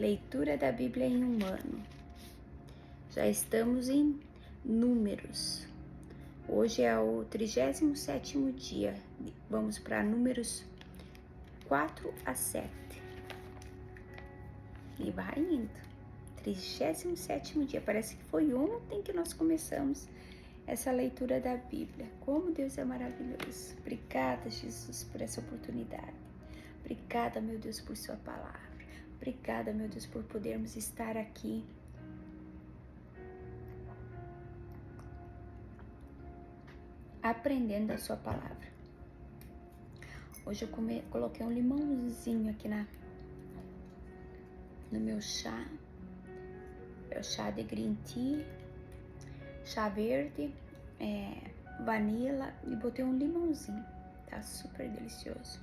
Leitura da Bíblia em um ano. Já estamos em Números. Hoje é o 37º dia. Vamos para Números 4 a 7. E vai indo. 37º dia. Parece que foi ontem que nós começamos essa leitura da Bíblia. Como Deus é maravilhoso. Obrigada, Jesus, por essa oportunidade. Obrigada, meu Deus, por sua palavra. Obrigada, meu Deus, por podermos estar aqui aprendendo a sua palavra. Hoje eu coloquei um limãozinho aqui no meu chá. É o chá de green tea, chá verde, vanila, e botei um limãozinho. Tá super delicioso.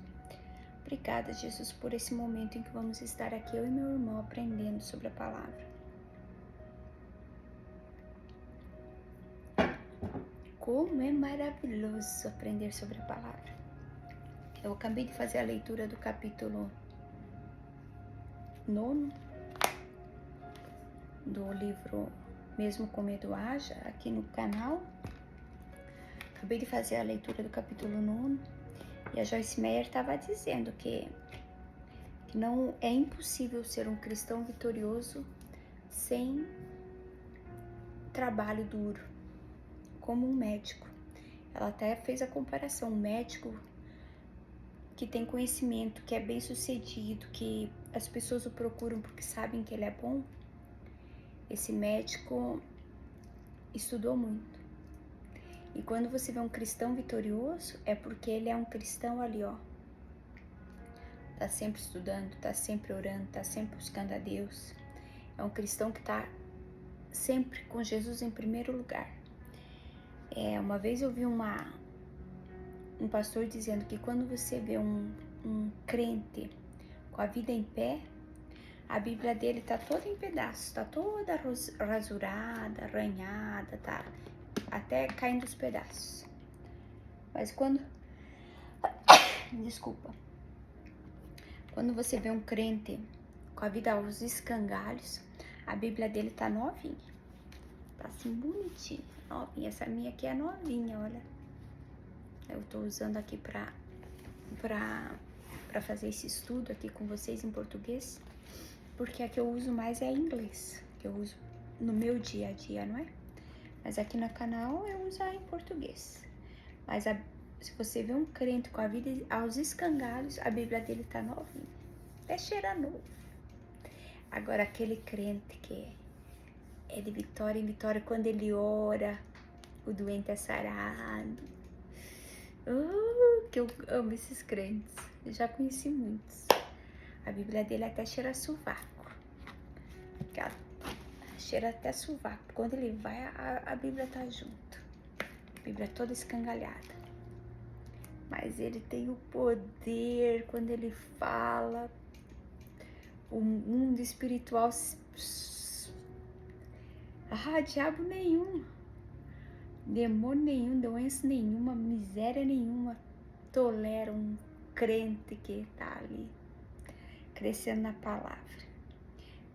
Obrigada, Jesus, por esse momento em que vamos estar aqui, eu e meu irmão, aprendendo sobre a palavra. Como é maravilhoso aprender sobre a palavra. Eu acabei de fazer a leitura do capítulo 9 do livro Mesmo com Medo Haja, aqui no canal. Acabei de fazer a leitura do capítulo 9 e a Joyce Meyer estava dizendo que não é impossível ser um cristão vitorioso sem trabalho duro, como um médico. Ela até fez a comparação, um médico que tem conhecimento, que é bem sucedido, que as pessoas o procuram porque sabem que ele é bom. Esse médico estudou muito. E quando você vê um cristão vitorioso, é porque ele é um cristão ali, ó. Tá sempre estudando, tá sempre orando, tá sempre buscando a Deus. É um cristão que tá sempre com Jesus em primeiro lugar. Uma vez eu vi um pastor dizendo que quando você vê um crente com a vida em pé, a Bíblia dele tá toda em pedaços, tá toda rasurada, arranhada, tá até caindo os pedaços. Mas quando você vê um crente com a vida aos escangalhos, a Bíblia dele tá novinha, tá assim bonitinha, novinha. Essa minha aqui é novinha, olha. Eu tô usando aqui pra fazer esse estudo aqui com vocês em português, porque a que eu uso mais é em inglês, que eu uso no meu dia a dia, não é? Mas aqui no canal eu uso em português. Mas se você vê um crente com a vida aos escangalhos, a Bíblia dele tá novinha, até cheira novo. Agora aquele crente que é de vitória em vitória, quando ele ora, o doente é sarado. Que eu amo esses crentes, eu já conheci muitos. A Bíblia dele até cheira sovaco. Cheira até sovaco. Quando ele vai, a Bíblia tá junto. A Bíblia toda escangalhada. Mas ele tem o poder quando ele fala. O mundo espiritual. Diabo nenhum. Demônio nenhum, doença nenhuma, miséria nenhuma tolera um crente que tá ali crescendo na palavra.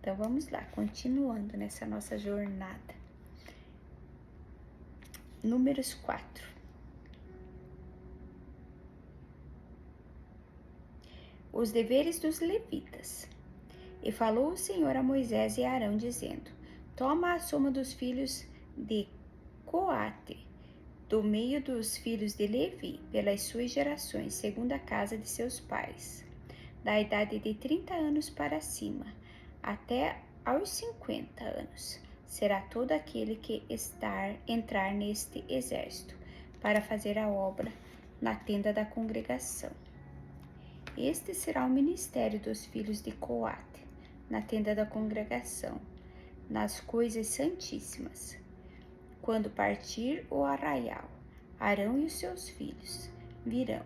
Então vamos lá, continuando nessa nossa jornada. Números 4. Os deveres dos levitas. E falou o Senhor a Moisés e a Arão, dizendo: Toma a soma dos filhos de Coate, do meio dos filhos de Levi, pelas suas gerações, segundo a casa de seus pais, da idade de 30 anos para cima, até aos 50 anos, será todo aquele que entrar neste exército, para fazer a obra na tenda da congregação. Este será o ministério dos filhos de Coate, na tenda da congregação, nas coisas santíssimas. Quando partir o arraial, Arão e os seus filhos virão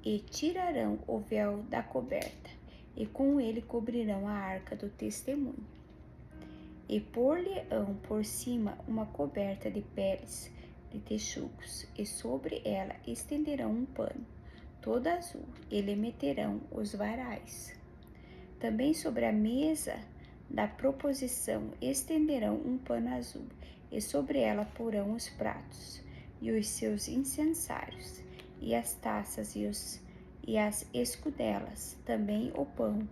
e tirarão o véu da coberta, e com ele cobrirão a arca do testemunho. E pôr-lhe-ão por cima uma coberta de peles de texugos, e sobre ela estenderão um pano, todo azul, e lhe meterão os varais. Também sobre a mesa da proposição estenderão um pano azul, e sobre ela porão os pratos, e os seus incensários, e as taças e as escudelas, também o pão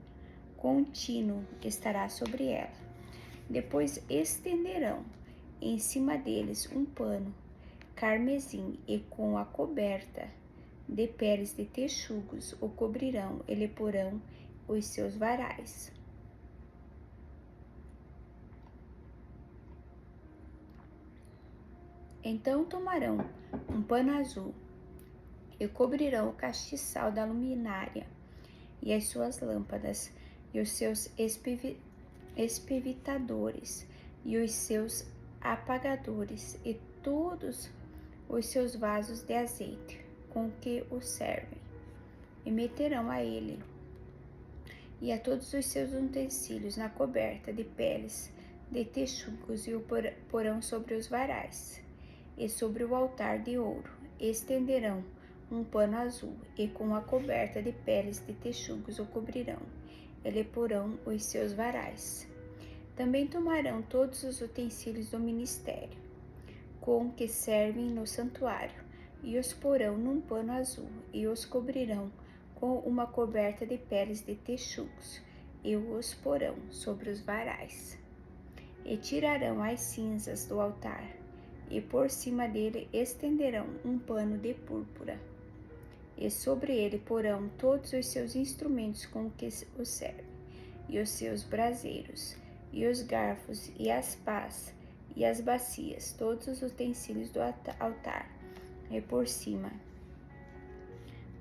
contínuo estará sobre ela. Depois estenderão em cima deles um pano carmesim, e com a coberta de peles de texugos o cobrirão e lhe porão os seus varais. Então tomarão um pano azul e cobrirão o castiçal da luminária e as suas lâmpadas e os seus espevitadores e os seus apagadores e todos os seus vasos de azeite com que o servem, e meterão a ele e a todos os seus utensílios na coberta de peles de texugos, e o porão sobre os varais. E sobre o altar de ouro estenderão um pano azul, e com a coberta de peles de texugos o cobrirão, e lhe porão os seus varais. Também tomarão todos os utensílios do ministério, com que servem no santuário, e os porão num pano azul, e os cobrirão com uma coberta de peles de texugos, e os porão sobre os varais. E tirarão as cinzas do altar, e por cima dele estenderão um pano de púrpura, e sobre ele porão todos os seus instrumentos com que o servem, e os seus braseiros, e os garfos, e as pás, e as bacias, todos os utensílios do altar, e por cima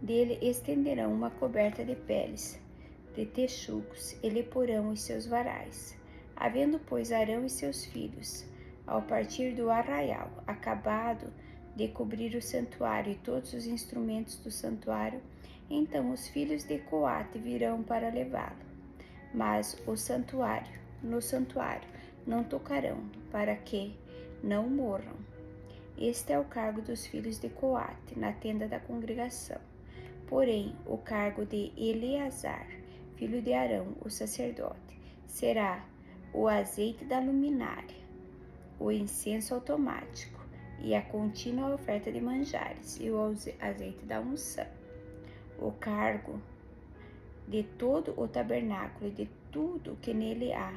dele estenderão uma coberta de peles de texugos, e lhe porão os seus varais. Havendo, pois, Arão e seus filhos, ao partir do arraial, acabado de cobrir o santuário e todos os instrumentos do santuário, então os filhos de Coate virão para levá-lo. Mas no santuário, não tocarão, para que não morram. Este é o cargo dos filhos de Coate na tenda da congregação. Porém, o cargo de Eleazar, filho de Arão, o sacerdote, será o azeite da luminária, o incenso automático e a contínua oferta de manjares e o azeite da unção. O cargo de todo o tabernáculo e de tudo que nele há,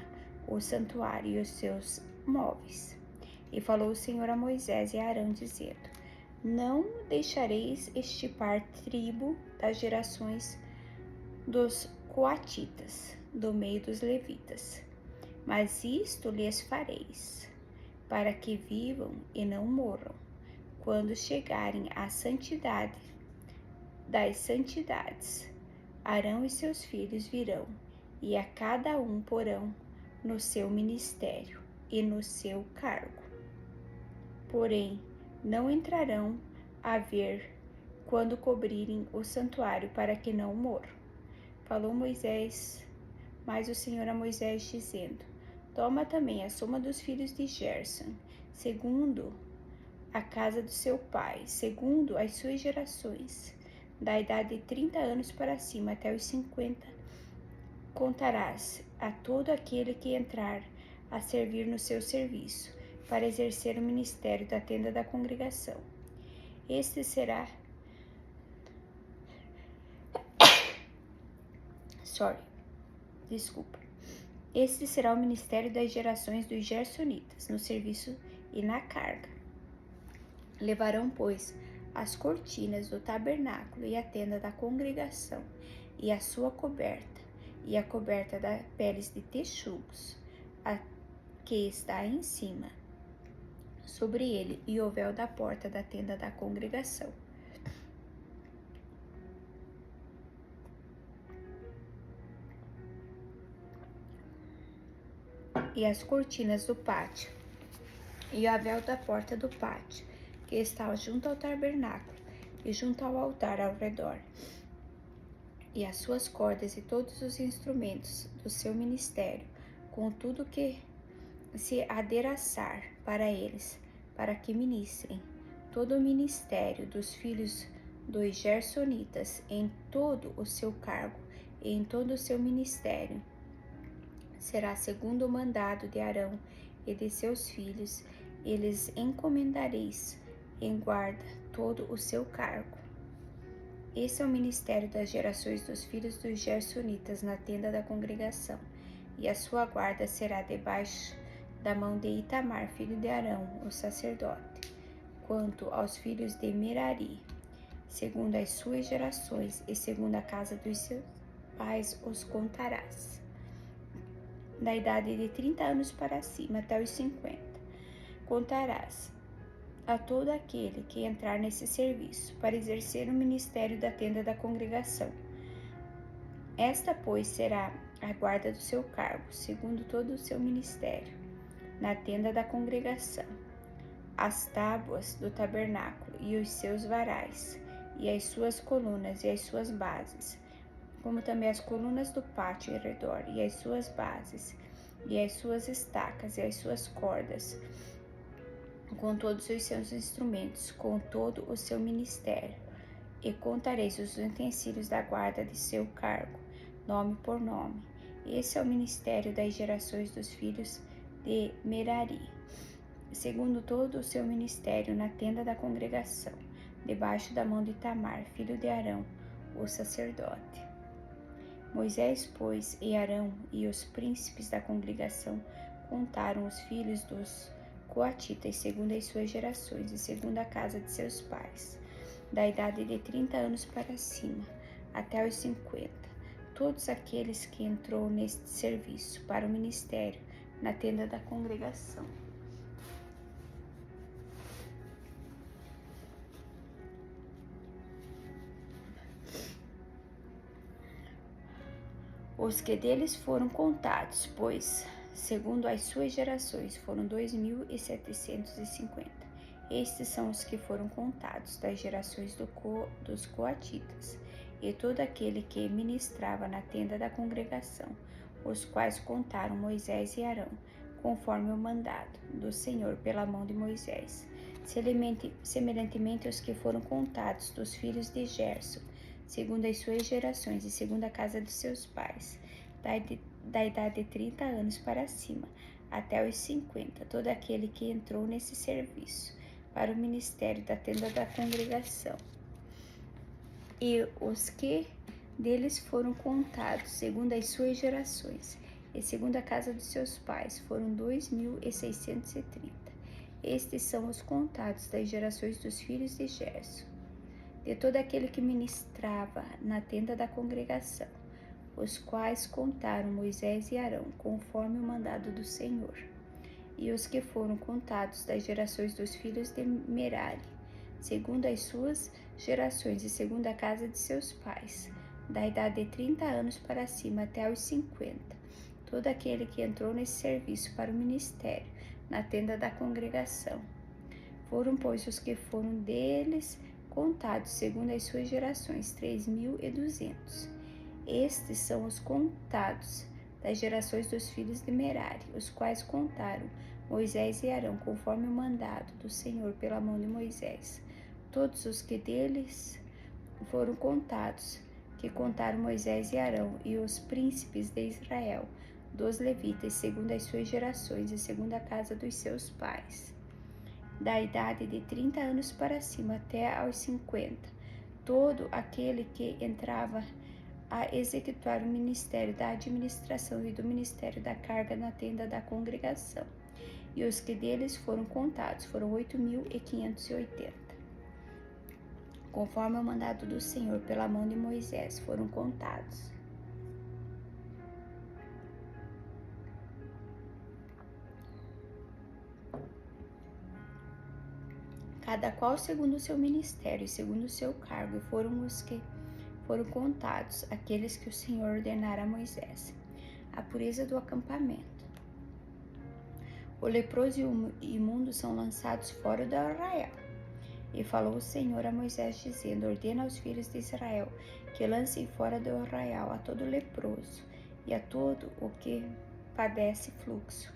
o santuário e os seus móveis. E falou o Senhor a Moisés e a Arão, dizendo: Não deixareis extirpar tribo das gerações dos coatitas, do meio dos levitas, mas isto lhes fareis, para que vivam e não morram, quando chegarem à santidade das santidades. Arão e seus filhos virão, e a cada um porão no seu ministério e no seu cargo. Porém, não entrarão a ver quando cobrirem o santuário, para que não morram. Falou Moisés, mas o Senhor a Moisés, dizendo: Toma também a soma dos filhos de Gerson, segundo a casa do seu pai, segundo as suas gerações, da idade de 30 anos para cima até os 50, contarás a todo aquele que entrar a servir no seu serviço, para exercer o ministério da tenda da congregação. Este será Este será o ministério das gerações dos gersonitas, no serviço e na carga. Levarão, pois, as cortinas do tabernáculo e a tenda da congregação, e a sua coberta, e a coberta das peles de texugos, a que está em cima, sobre ele, e o véu da porta da tenda da congregação. E as cortinas do pátio, e o véu da porta do pátio, que está junto ao tabernáculo, e junto ao altar ao redor, e as suas cordas e todos os instrumentos do seu ministério, com tudo que se adereçar para eles, para que ministrem, todo o ministério dos filhos dos gersonitas em todo o seu cargo e em todo o seu ministério, será segundo o mandado de Arão e de seus filhos, e lhes encomendareis em guarda todo o seu cargo. Esse é o ministério das gerações dos filhos dos Gersonitas na tenda da congregação, e a sua guarda será debaixo da mão de Itamar, filho de Arão, o sacerdote. Quanto aos filhos de Merari, segundo as suas gerações e segundo a casa dos seus pais, os contarás. Da idade de 30 anos para cima até os 50, contarás a todo aquele que entrar nesse serviço, para exercer o ministério da tenda da congregação. Esta, pois, será a guarda do seu cargo, segundo todo o seu ministério, na tenda da congregação: as tábuas do tabernáculo e os seus varais, e as suas colunas e as suas bases, como também as colunas do pátio em redor, e as suas bases, e as suas estacas, e as suas cordas, com todos os seus instrumentos, com todo o seu ministério. E contareis os utensílios da guarda de seu cargo, nome por nome. Esse é o ministério das gerações dos filhos de Merari, segundo todo o seu ministério na tenda da congregação, debaixo da mão de Itamar, filho de Arão, o sacerdote. Moisés, pois, e Arão e os príncipes da congregação contaram os filhos dos coatitas, segundo as suas gerações e segundo a casa de seus pais, da idade de 30 anos para cima, até os 50, todos aqueles que entrou neste serviço para o ministério na tenda da congregação. Os que deles foram contados, pois, segundo as suas gerações, foram 2.750. Estes são os que foram contados das gerações dos coatitas, e todo aquele que ministrava na tenda da congregação, os quais contaram Moisés e Arão, conforme o mandado do Senhor pela mão de Moisés. Semelhantemente aos que foram contados dos filhos de Gerson, segundo as suas gerações e segundo a casa de seus pais, da idade de 30 anos para cima, até os 50, todo aquele que entrou nesse serviço para o ministério da tenda da congregação. E os que deles foram contados, segundo as suas gerações e segundo a casa de seus pais, foram 2.630. Estes são os contados das gerações dos filhos de Gerson, de todo aquele que ministrava na tenda da congregação, os quais contaram Moisés e Arão, conforme o mandado do Senhor. E os que foram contados das gerações dos filhos de Merari, segundo as suas gerações e segundo a casa de seus pais, da idade de 30 anos para cima até os 50, todo aquele que entrou nesse serviço para o ministério na tenda da congregação. Foram, pois, os que foram deles contados segundo as suas gerações, 3.200. Estes são os contados das gerações dos filhos de Merari, os quais contaram Moisés e Arão, conforme o mandado do Senhor pela mão de Moisés. Todos os que deles foram contados, que contaram Moisés e Arão, e os príncipes de Israel, dos levitas, segundo as suas gerações e segundo a casa dos seus pais, da idade de 30 anos para cima até aos 50, todo aquele que entrava a executar o ministério da administração e do ministério da carga na tenda da congregação. E os que deles foram contados foram 8.580. Conforme o mandado do Senhor pela mão de Moisés, foram contados. Cada qual segundo o seu ministério e segundo o seu cargo, e foram os que foram contados, aqueles que o Senhor ordenara a Moisés. A pureza do acampamento. O leproso e o imundo são lançados fora do arraial. E falou o Senhor a Moisés, dizendo: ordena aos filhos de Israel que lancem fora do arraial a todo leproso, e a todo o que padece fluxo,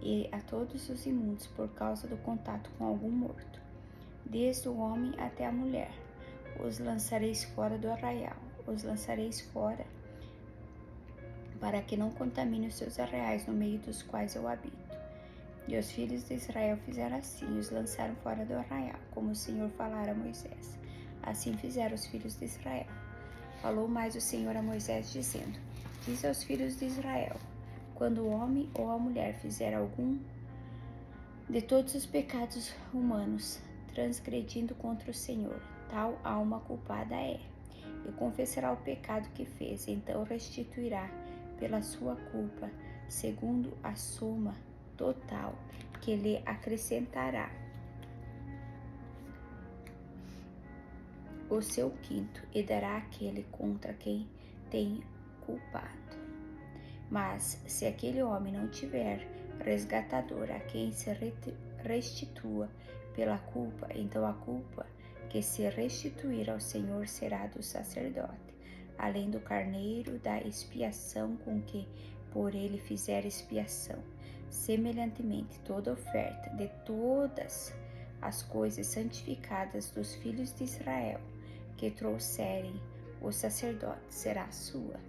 e a todos os imundos por causa do contato com algum morto, desde o homem até a mulher. Os lançareis fora do arraial, os lançareis fora para que não contamine os seus arraiais no meio dos quais eu habito. E os filhos de Israel fizeram assim, e os lançaram fora do arraial, como o Senhor falara a Moisés. Assim fizeram os filhos de Israel. Falou mais o Senhor a Moisés, dizendo: Diz aos filhos de Israel: quando o homem ou a mulher fizer algum de todos os pecados humanos, transgredindo contra o Senhor, tal alma culpada é, e confessará o pecado que fez, então restituirá pela sua culpa, segundo a soma total que lhe acrescentará o seu quinto, e dará àquele contra quem tem culpado. Mas se aquele homem não tiver resgatador a quem se restitua pela culpa, então a culpa que se restituir ao Senhor será do sacerdote, além do carneiro da expiação com que por ele fizer expiação. Semelhantemente, toda oferta de todas as coisas santificadas dos filhos de Israel que trouxerem o sacerdote será sua.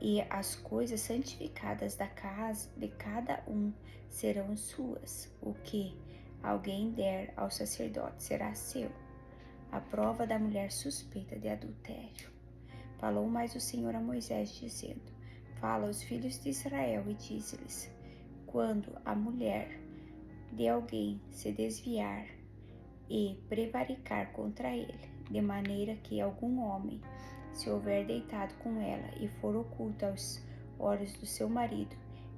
E as coisas santificadas da casa de cada um serão suas. O que alguém der ao sacerdote será seu. A prova da mulher suspeita de adultério. Falou mais o Senhor a Moisés, dizendo: Fala aos filhos de Israel e dize-lhes: quando a mulher de alguém se desviar e prevaricar contra ele, de maneira que algum homem se houver deitado com ela e for oculta aos olhos do seu marido,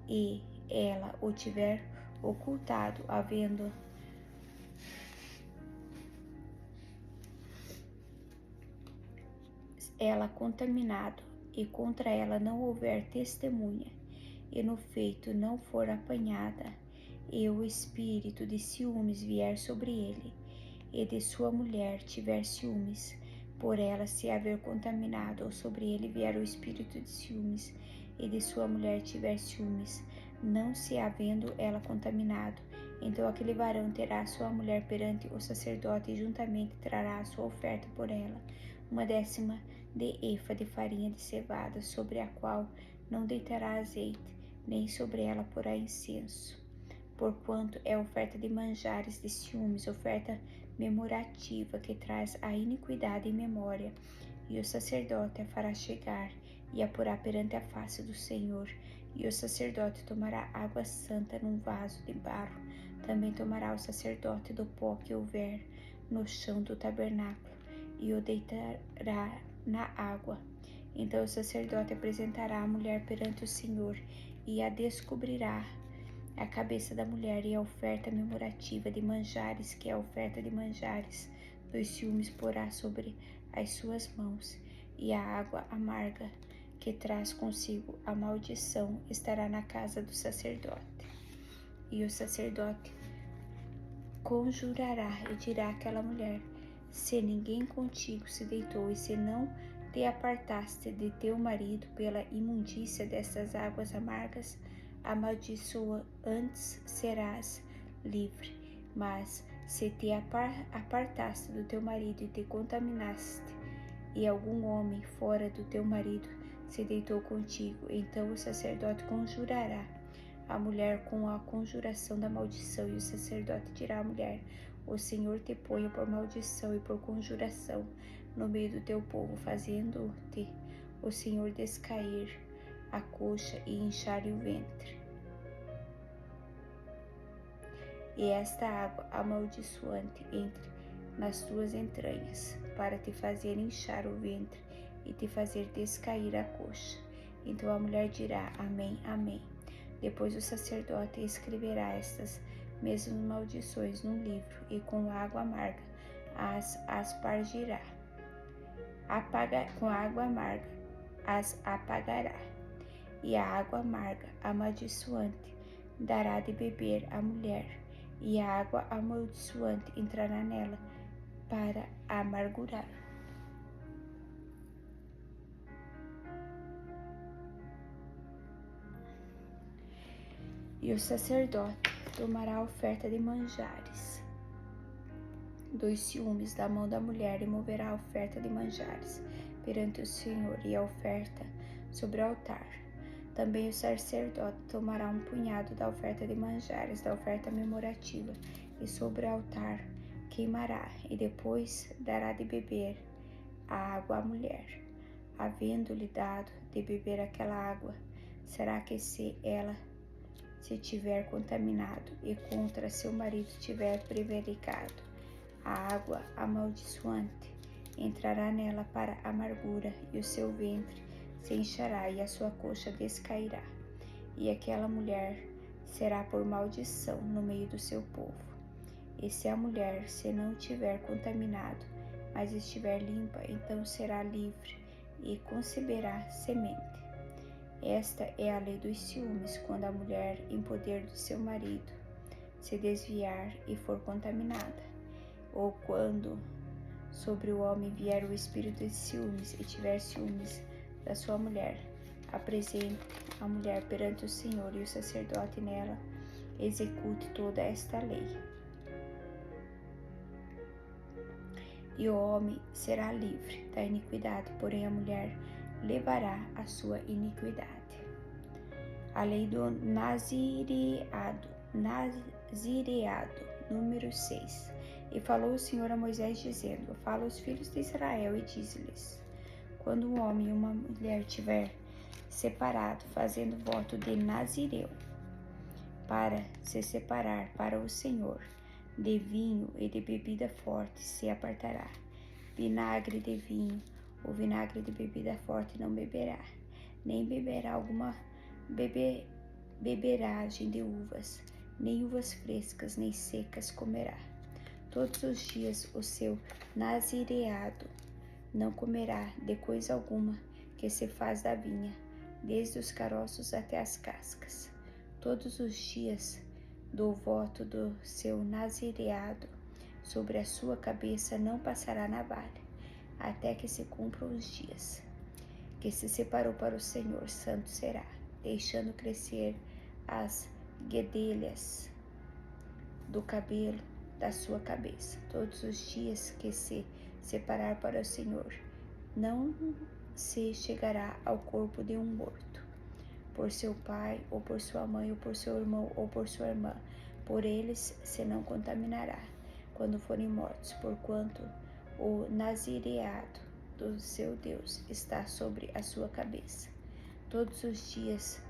e ela o tiver ocultado, havendo ela contaminado, e contra ela não houver testemunha, e no feito não for apanhada, e o espírito de ciúmes vier sobre ele, e de sua mulher tiver ciúmes, por ela se haver contaminado, ou sobre ele vier o espírito de ciúmes, e de sua mulher tiver ciúmes, não se havendo ela contaminado, então aquele varão terá sua mulher perante o sacerdote, e juntamente trará a sua oferta por ela, 1/10 de efa de farinha de cevada, sobre a qual não deitará azeite, nem sobre ela porá incenso. Porquanto é oferta de manjares de ciúmes, oferta memorativa que traz a iniquidade em memória, e o sacerdote a fará chegar e a porá perante a face do Senhor, e o sacerdote tomará água santa num vaso de barro, também tomará o sacerdote do pó que houver no chão do tabernáculo, e o deitará na água. Então o sacerdote apresentará a mulher perante o Senhor, e a descobrirá a cabeça da mulher, e a oferta memorativa de manjares, que é a oferta de manjares dos ciúmes, porá sobre as suas mãos, e a água amarga que traz consigo a maldição estará na casa do sacerdote. E o sacerdote conjurará e dirá àquela mulher: se ninguém contigo se deitou, e se não te apartaste de teu marido pela imundícia destas águas amargas, amaldiçoa, antes serás livre. Mas se te apartaste do teu marido e te contaminaste, e algum homem fora do teu marido se deitou contigo, então o sacerdote conjurará a mulher com a conjuração da maldição, e o sacerdote dirá à mulher: o Senhor te ponha por maldição e por conjuração no meio do teu povo, fazendo-te o Senhor descair a coxa e inchar o ventre. E esta água amaldiçoante entre nas tuas entranhas, para te fazer inchar o ventre e te fazer descair a coxa. Então a mulher dirá: amém, amém. Depois o sacerdote escreverá estas mesmas maldições num livro, e com água amarga as aspargirá. Com água amarga as apagará. E a água amarga amaldiçoante dará de beber à mulher, e a água amaldiçoante entrará nela para a amargurar. E o sacerdote tomará a oferta de manjares dos ciúmes da mão da mulher, e moverá a oferta de manjares perante o Senhor, e a oferta sobre o altar. Também o sacerdote tomará um punhado da oferta de manjares, da oferta memorativa, e sobre o altar queimará, e depois dará de beber a água à mulher. Havendo-lhe dado de beber aquela água, será que se ela se tiver contaminado e contra seu marido tiver prevaricado, a água amaldiçoante entrará nela para a amargura, e o seu ventre se enchará e a sua coxa descairá. E aquela mulher será por maldição no meio do seu povo. E se a mulher se não tiver contaminado, mas estiver limpa, então será livre e conceberá semente. Esta é a lei dos ciúmes, quando a mulher, em poder do seu marido, se desviar e for contaminada, ou quando sobre o homem vier o espírito de ciúmes e tiver ciúmes da sua mulher, apresente a mulher perante o Senhor, e o sacerdote nela execute toda esta lei. E o homem será livre da iniquidade, porém a mulher levará a sua iniquidade. A lei do nazireado, número 6. E falou o Senhor a Moisés, dizendo: Fala aos filhos de Israel e dize-lhes: quando um homem e uma mulher tiver separado, fazendo voto de nazireu, para se separar para o Senhor, de vinho e de bebida forte se apartará. Vinagre de vinho ou vinagre de bebida forte não beberá, nem beberá alguma beberagem de uvas, nem uvas frescas nem secas comerá. Todos os dias o seu nazireado não comerá de coisa alguma que se faz da vinha, desde os caroços até as cascas. Todos os dias do voto do seu nazireado, sobre a sua cabeça não passará navalha, até que se cumpram os dias que se separou para o Senhor, santo será, deixando crescer as guedelhas do cabelo da sua cabeça. Todos os dias que se separar para o Senhor, não se chegará ao corpo de um morto, por seu pai, ou por sua mãe, ou por seu irmão, ou por sua irmã. Por eles se não contaminará, quando forem mortos, porquanto o nazireado do seu Deus está sobre a sua cabeça. Todos os dias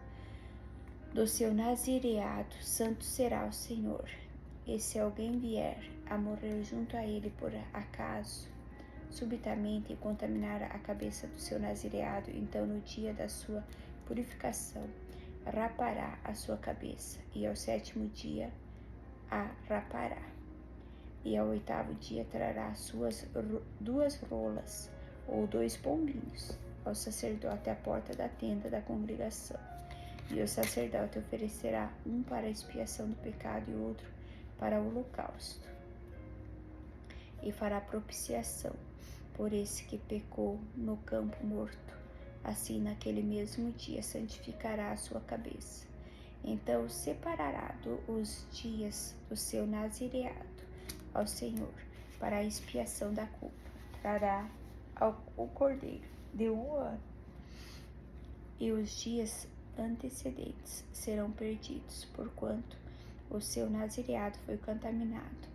do seu nazireado, santo será o Senhor. E se alguém vier a morrer junto a ele por acaso, subitamente, e contaminar a cabeça do seu nazireado, então no dia da sua purificação rapará a sua cabeça, e ao 7º dia a rapará. E ao 8º dia trará suas 2 rolas ou 2 pombinhos ao sacerdote à porta da tenda da congregação. E o sacerdote oferecerá um para a expiação do pecado e outro para o holocausto. E fará propiciação por esse que pecou no campo morto. Assim, naquele mesmo dia, santificará a sua cabeça. Então separará os dias do seu nazireado ao Senhor para a expiação da culpa. Trará o cordeiro de 1 ano, e os dias antecedentes serão perdidos, porquanto o seu nazireado foi contaminado.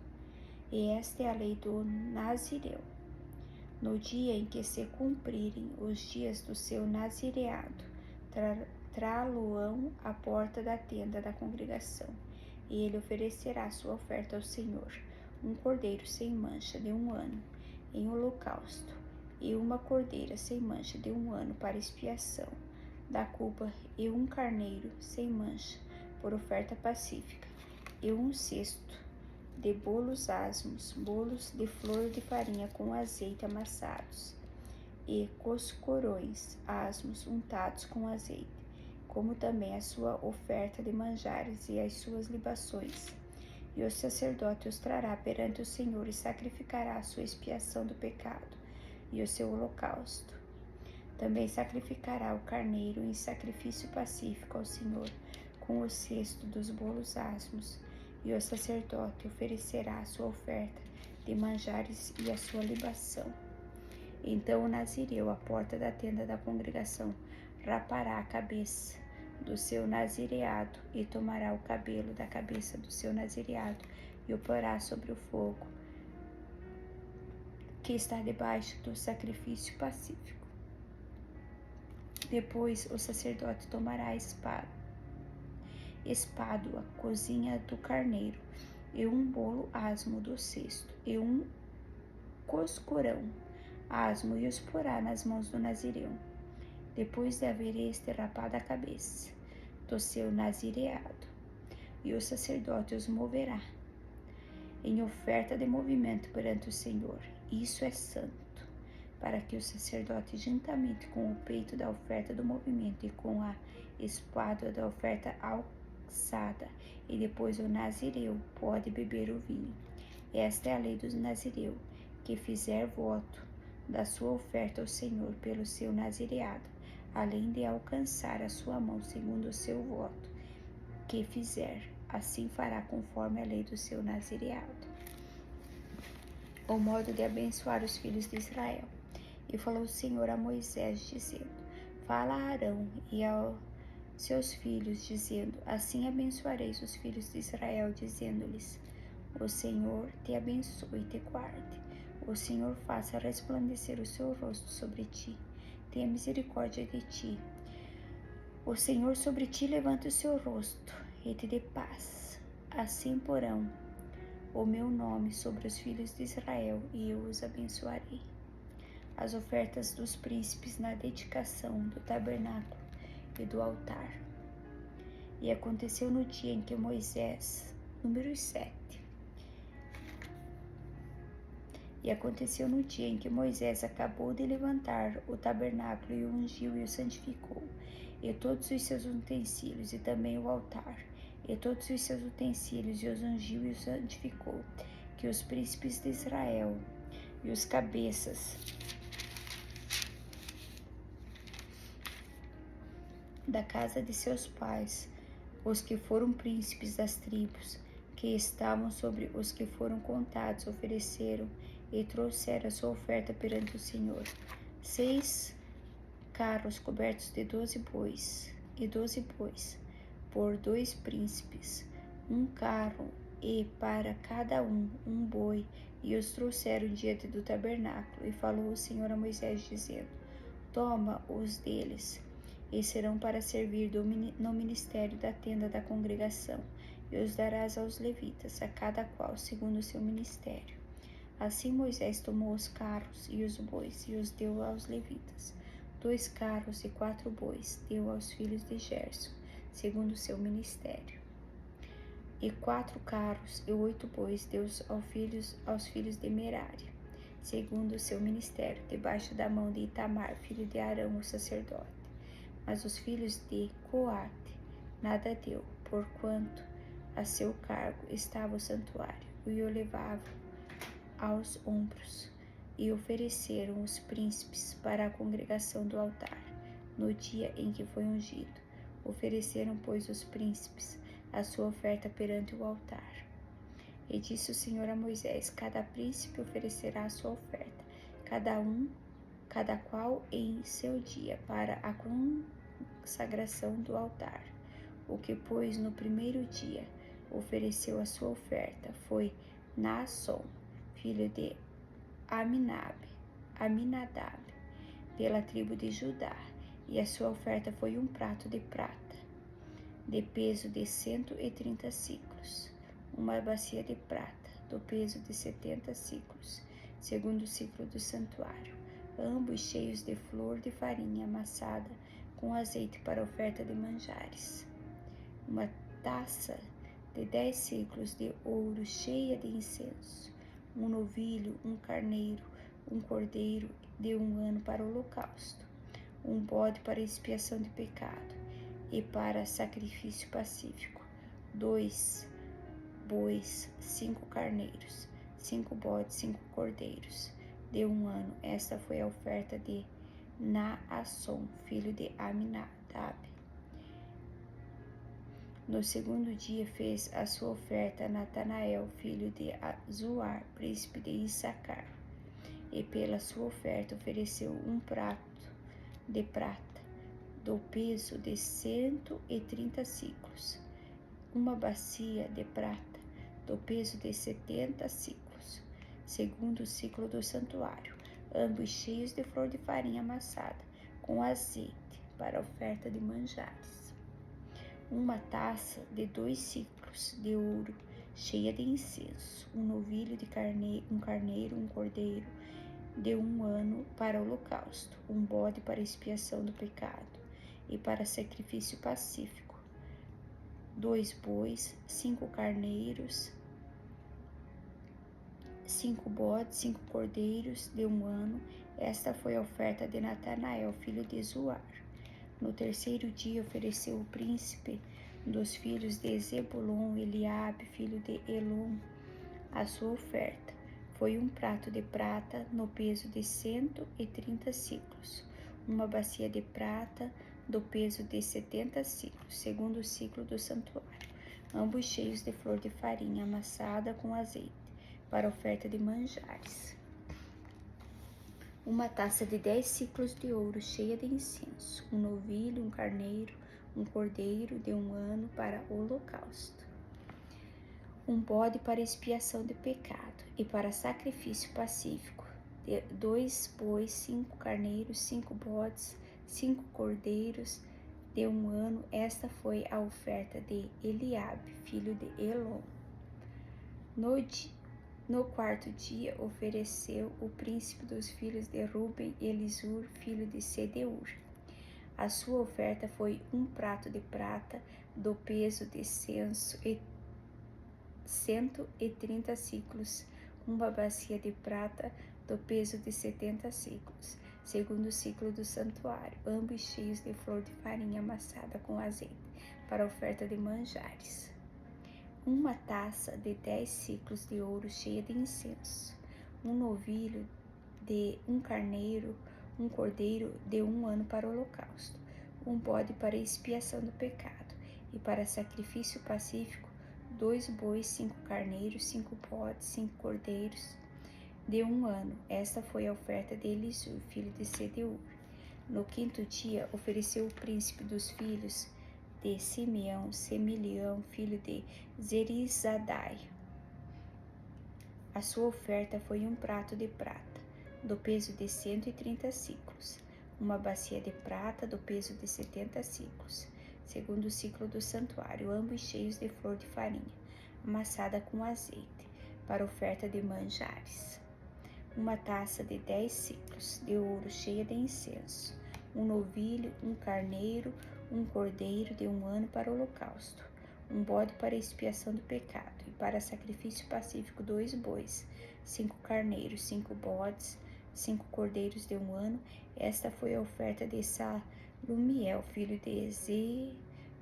E esta é a lei do nazireu. No dia em que se cumprirem os dias do seu nazireado, trá-lo-ão à porta da tenda da congregação, e ele oferecerá sua oferta ao Senhor, um cordeiro sem mancha de 1 ano, em holocausto, e uma cordeira sem mancha de 1 ano para expiação da culpa, e um carneiro sem mancha por oferta pacífica, e 1 cesto de bolos asmos, bolos de flor de farinha com azeite amassados, e coscorões asmos untados com azeite, como também a sua oferta de manjares e as suas libações. E o sacerdote os trará perante o Senhor e sacrificará a sua expiação do pecado e o seu holocausto. Também sacrificará o carneiro em sacrifício pacífico ao Senhor, com o cesto dos bolos asmos, e o sacerdote oferecerá a sua oferta de manjares e a sua libação. Então o nazireu, à porta da tenda da congregação, rapará a cabeça do seu nazireado, e tomará o cabelo da cabeça do seu nazireado e o porá sobre o fogo que está debaixo do sacrifício pacífico. Depois o sacerdote tomará a espádua, cozinha do carneiro, e um bolo asmo do cesto, e um coscorão asmo, e os porá nas mãos do nazireu, depois de haver este rapado a cabeça do seu nazireado, e o sacerdote os moverá em oferta de movimento perante o Senhor. Isso é santo, para que o sacerdote, juntamente com o peito da oferta do movimento e com a espádua da oferta alçada, e depois o nazireu pode beber o vinho. Esta é a lei do nazireu, que fizer voto da sua oferta ao Senhor pelo seu nazireado, além de alcançar a sua mão segundo o seu voto que fizer, assim fará conforme a lei do seu nazireado. O modo de abençoar os filhos de Israel. E falou o Senhor a Moisés, dizendo: Fala a Arão e aos seus filhos, dizendo: Assim abençoareis os filhos de Israel, dizendo-lhes: O Senhor te abençoe e te guarde. O Senhor faça resplandecer o seu rosto sobre ti, tenha misericórdia de ti. O Senhor sobre ti levante o seu rosto e te dê paz. Assim porão o meu nome sobre os filhos de Israel, e eu os abençoarei. As ofertas dos príncipes na dedicação do tabernáculo e do altar. E aconteceu no dia em que Moisés, número 7. E aconteceu no dia em que Moisés acabou de levantar o tabernáculo e o ungiu e o santificou, e todos os seus utensílios, e também o altar, e todos os seus utensílios, e os ungiu e os santificou, que os príncipes de Israel e os cabeças da casa de seus pais, os que foram príncipes das tribos, que estavam sobre os que foram contados, ofereceram e trouxeram a sua oferta perante o Senhor. 6 carros cobertos de 12 bois, e 12 bois, por 2 príncipes, um carro, e para cada um boi, e os trouxeram diante do tabernáculo. E falou o Senhor a Moisés, dizendo: Toma os deles, e serão para servir no ministério da tenda da congregação, e os darás aos levitas, a cada qual segundo o seu ministério. Assim Moisés tomou os carros e os bois, e os deu aos levitas. 2 carros e 4 bois deu aos filhos de Gerson, segundo o seu ministério. E 4 carros e 8 bois deu aos filhos de Merari, segundo o seu ministério, debaixo da mão de Itamar, filho de Arão, o sacerdote. Mas os filhos de Coate nada deu, porquanto a seu cargo estava o santuário, e o levavam aos ombros, e ofereceram os príncipes para a congregação do altar, no dia em que foi ungido. Ofereceram, pois, os príncipes a sua oferta perante o altar. E disse o Senhor a Moisés: Cada príncipe oferecerá a sua oferta, cada qual em seu dia, para a consagração do altar. O que, pois, no primeiro dia ofereceu a sua oferta foi Naasson, filho de Aminadab, pela tribo de Judá, e a sua oferta foi um prato de prata, de peso de 130 siclos, uma bacia de prata, do peso de 70 siclos, segundo o ciclo do santuário, ambos cheios de flor de farinha amassada com azeite para oferta de manjares. Uma taça de 10 ciclos de ouro cheia de incenso, um novilho, um carneiro, um cordeiro de 1 ano para o holocausto, um bode para expiação de pecado e para sacrifício pacífico, 2 bois, 5 carneiros, 5 bodes, 5 cordeiros de 1 ano. Esta foi a oferta de Naasson, filho de Aminadab. No segundo dia fez a sua oferta Natanael, filho de Zuar, príncipe de Issacar, e pela sua oferta ofereceu um prato de prata, do peso de 130 siclos, uma bacia de prata, do peso de 70 siclos, segundo o ciclo do santuário, ambos cheios de flor de farinha amassada, com azeite, para oferta de manjares. Uma taça de 2 ciclos de ouro, cheia de incenso, um novilho de carneiro, um cordeiro de 1 ano para o holocausto, um bode para expiação do pecado e para sacrifício pacífico, 2 bois, 5 carneiros, 5 bodes, 5 cordeiros de 1 ano. Esta foi a oferta de Natanael, filho de Zuar. No terceiro dia ofereceu o príncipe dos filhos de Zebulon, Eliabe, filho de Elon, a sua oferta. Foi um prato de prata no peso de 130 siclos, uma bacia de prata do peso de 70 siclos, segundo o ciclo do santuário, ambos cheios de flor de farinha amassada com azeite, para oferta de manjares. Uma taça de 10 ciclos de ouro cheia de incenso, um novilho, um carneiro, um cordeiro de 1 ano para o holocausto, um bode para expiação de pecado e para sacrifício pacífico, 2 bois, 5 carneiros, 5 bodes, 5 cordeiros de 1 ano. Esta foi a oferta de Eliabe, filho de Elon. No quarto dia ofereceu o príncipe dos filhos de Ruben, Elisur, filho de Sedeur. A sua oferta foi um prato de prata do peso de 130 ciclos, uma bacia de prata do peso de 70 ciclos, segundo o ciclo do santuário, ambos cheios de flor de farinha amassada com azeite, para oferta de manjares. Uma taça de 10 ciclos de ouro cheia de incenso, um novilho de 1 carneiro, um cordeiro de 1 ano para o holocausto, um bode para expiação do pecado e para sacrifício pacífico, 2 bois, 5 carneiros, 5 bodes, 5 cordeiros de 1 ano. Esta foi a oferta de Elisur, filho de Sedeur. No quinto dia ofereceu o príncipe dos filhos de Simeão, Semilião, filho de Zerizadai. A sua oferta foi um prato de prata, do peso de 130 ciclos, uma bacia de prata do peso de 70 ciclos, segundo o ciclo do santuário, ambos cheios de flor de farinha, amassada com azeite, para oferta de manjares. Uma taça de 10 ciclos de ouro cheia de incenso, um novilho, um carneiro, um cordeiro de 1 ano para o holocausto, um bode para expiação do pecado e para sacrifício pacífico, 2 bois, 5 carneiros, 5 bodes, 5 cordeiros de 1 ano. Esta foi a oferta de Salumiel, filho de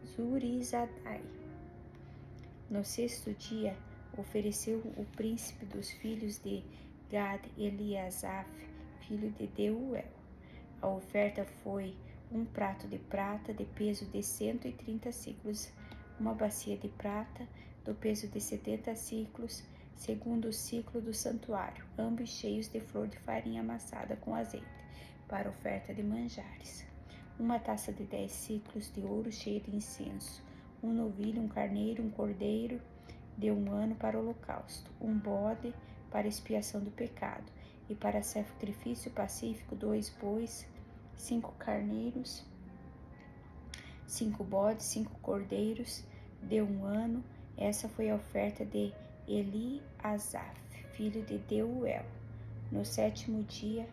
Zurizadai. No sexto dia ofereceu o príncipe dos filhos de Gad, Eliasaf, filho de Deuel. A oferta foi um prato de prata de peso de 130 ciclos, uma bacia de prata do peso de 70 ciclos, segundo o ciclo do santuário, ambos cheios de flor de farinha amassada com azeite, para oferta de manjares. Uma taça de 10 ciclos de ouro cheia de incenso, um novilho, um carneiro, um cordeiro de 1 ano para o holocausto, um bode para expiação do pecado e para sacrifício pacífico, 2 bois, 5 carneiros, 5 bodes, 5 cordeiros de 1 ano. Essa foi a oferta de Eliasaf, filho de Deuel. No sétimo dia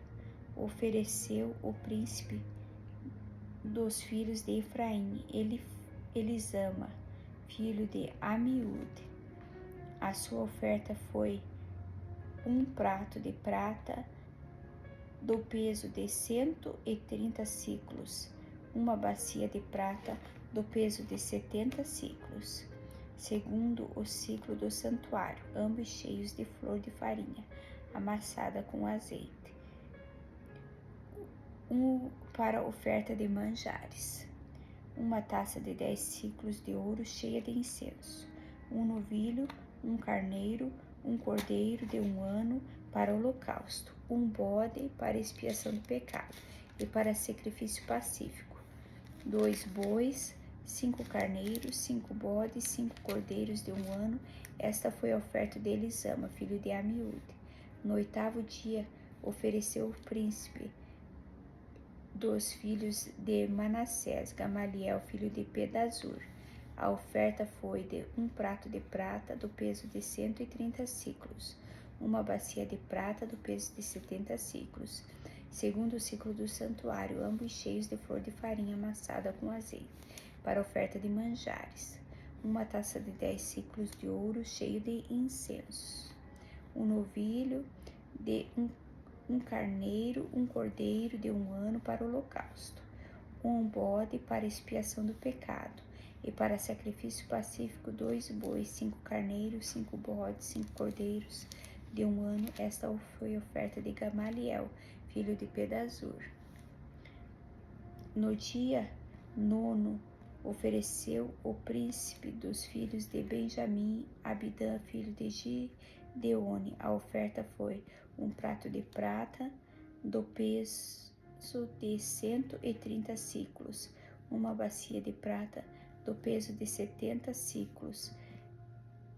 ofereceu o príncipe dos filhos de Efraim, Elisama, filho de Amiúde. A sua oferta foi um prato de prata do peso de 130 ciclos, uma bacia de prata do peso de 70 ciclos, segundo o ciclo do santuário, ambos cheios de flor de farinha, amassada com azeite, para oferta de manjares. Uma taça de 10 ciclos de ouro cheia de incenso, um novilho, um carneiro, um cordeiro de 1 ano para o holocausto, um bode para expiação do pecado e para sacrifício pacífico, 2 bois, 5 carneiros, 5 bodes, 5 cordeiros de 1 ano. Esta foi a oferta de Elisama, filho de Amiúde. No 8º dia, ofereceu o príncipe dos filhos de Manassés, Gamaliel, filho de Pedazur. A oferta foi de 1 prato de prata, do peso de 130 siclos, uma bacia de prata, do peso de 70 siclos, segundo o ciclo do santuário, ambos cheios de flor de farinha amassada com azeite, para oferta de manjares, uma taça de 10 siclos de ouro cheio de incenso, um novilho de um carneiro, um cordeiro de 1 ano para o holocausto, um bode para expiação do pecado, e para sacrifício pacífico 2 bois, 5 carneiros, 5 bodes, 5 cordeiros de 1 ano. Esta foi a oferta de Gamaliel, filho de Pedazur. No dia 9, ofereceu o príncipe dos filhos de Benjamim, Abidã, filho de Gideone. A oferta foi 1 prato de prata, do peso de 130 siclos, uma bacia de prata, do peso de 70 siclos,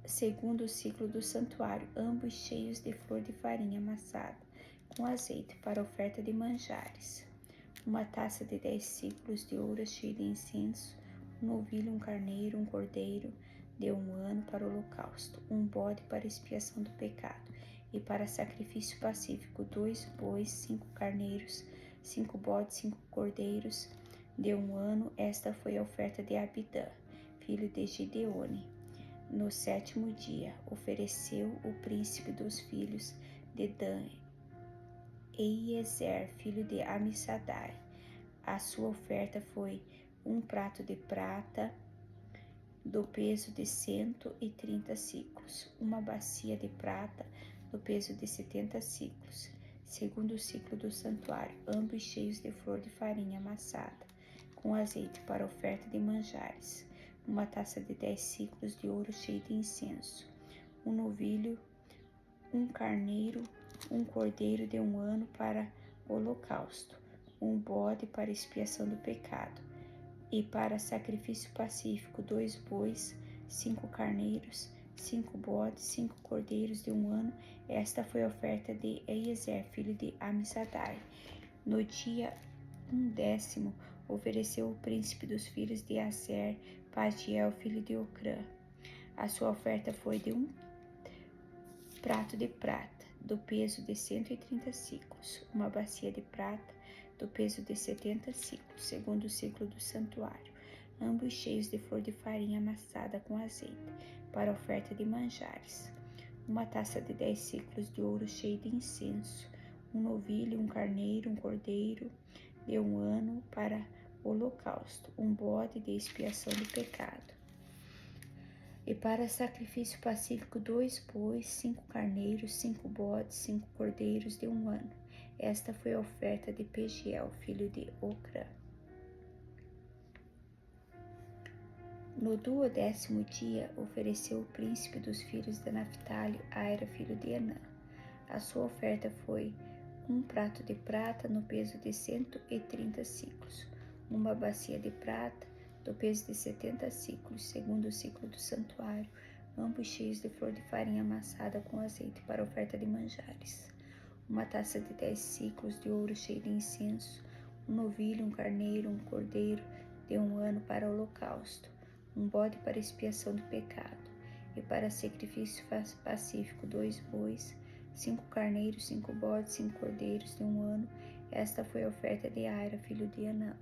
segundo o ciclo do santuário, ambos cheios de flor de farinha amassada com azeite, para oferta de manjares, uma taça de 10 siclos de ouro cheia de incenso, um novilho, um carneiro, um cordeiro de 1 ano para o holocausto, um bode para expiação do pecado, e para sacrifício pacífico 2 bois, 5 carneiros, 5 bodes, 5 cordeiros de 1 ano. Esta foi a oferta de Abidã, filho de Gideone. No 7º dia, ofereceu o príncipe dos filhos de Dan, Eliezer, filho de Amissadai. A sua oferta foi 1 prato de prata, do peso de 130 siclos, uma bacia de prata, do peso de 70 siclos, segundo o ciclo do santuário, ambos cheios de flor de farinha amassada com azeite, para oferta de manjares, uma taça de 10 siclos de ouro cheio de incenso, um novilho, um carneiro, um cordeiro de 1 ano para o holocausto, um bode para expiação do pecado, e para sacrifício pacífico 2 bois, 5 carneiros, 5 bodes, 5 cordeiros de 1 ano. Esta foi a oferta de Eliezer, filho de Amissadai. No dia 10º, ofereceu o príncipe dos filhos de Aser, Pagiel, filho de Ocrã. A sua oferta foi de 1 prato de prata, do peso de 130 siclos, uma bacia de prata, do peso de 70 siclos, segundo o ciclo do santuário, ambos cheios de flor de farinha amassada com azeite, para oferta de manjares, uma taça de 10 siclos de ouro cheio de incenso, um novilho, um carneiro, um cordeiro de 1 ano para o holocausto, um bode de expiação do pecado. E para sacrifício pacífico 2 bois, 5 carneiros, 5 bodes, 5 cordeiros de 1 ano. Esta foi a oferta de Pagiel, filho de Ocrã. No 12º dia, ofereceu o príncipe dos filhos de Naphtali, Aira, filho de Enã. A sua oferta foi 1 prato de prata, no peso de 130 siclos, uma bacia de prata, do peso de 70 siclos, segundo o ciclo do santuário, ambos cheios de flor de farinha amassada com azeite, para oferta de manjares, uma taça de 10 siclos de ouro cheio de incenso, um novilho, um carneiro, um cordeiro de 1 ano para o holocausto, um bode para expiação do pecado, e para sacrifício pacífico 2 bois, 5 carneiros, 5 bodes, 5 cordeiros de 1 ano. Esta foi a oferta de Aira, filho de Anã.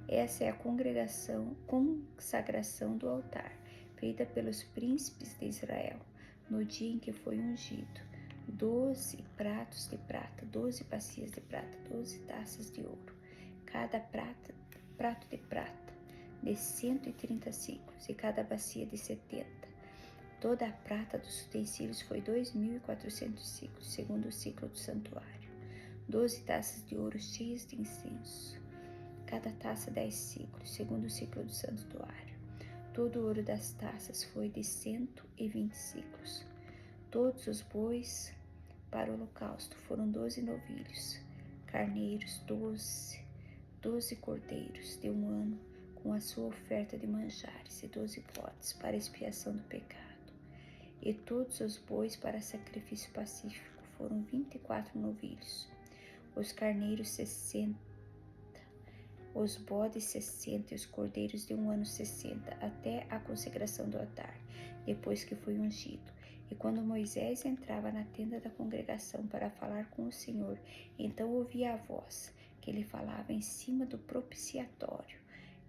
Essa é a consagração do altar, feita pelos príncipes de Israel, no dia em que foi ungido. 12 pratos de prata, 12 bacias de prata, 12 taças de ouro, cada prato de prata de 130 siclos, e cada bacia de 70. Toda a prata dos utensílios foi 2.400 siclos, segundo o ciclo do santuário. 12 taças de ouro cheias de incenso, cada taça 10 siclos, segundo o ciclo do santuário. Todo o ouro das taças foi de 120 siclos. Todos os bois para o holocausto foram 12 novilhos, carneiros 12, 12 cordeiros de um ano com a sua oferta de manjares e 12 bodes para expiação do pecado. E todos os bois para sacrifício pacífico foram 24 novilhos, os carneiros 60, os bodes 60 e os cordeiros de um ano 60, até a consagração do altar, depois que foi ungido. E quando Moisés entrava na tenda da congregação para falar com o Senhor, então ouvia a voz que ele falava em cima do propiciatório,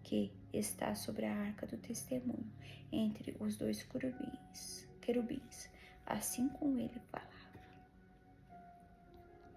que está sobre a arca do testemunho, entre os dois querubins. Assim como ele fala.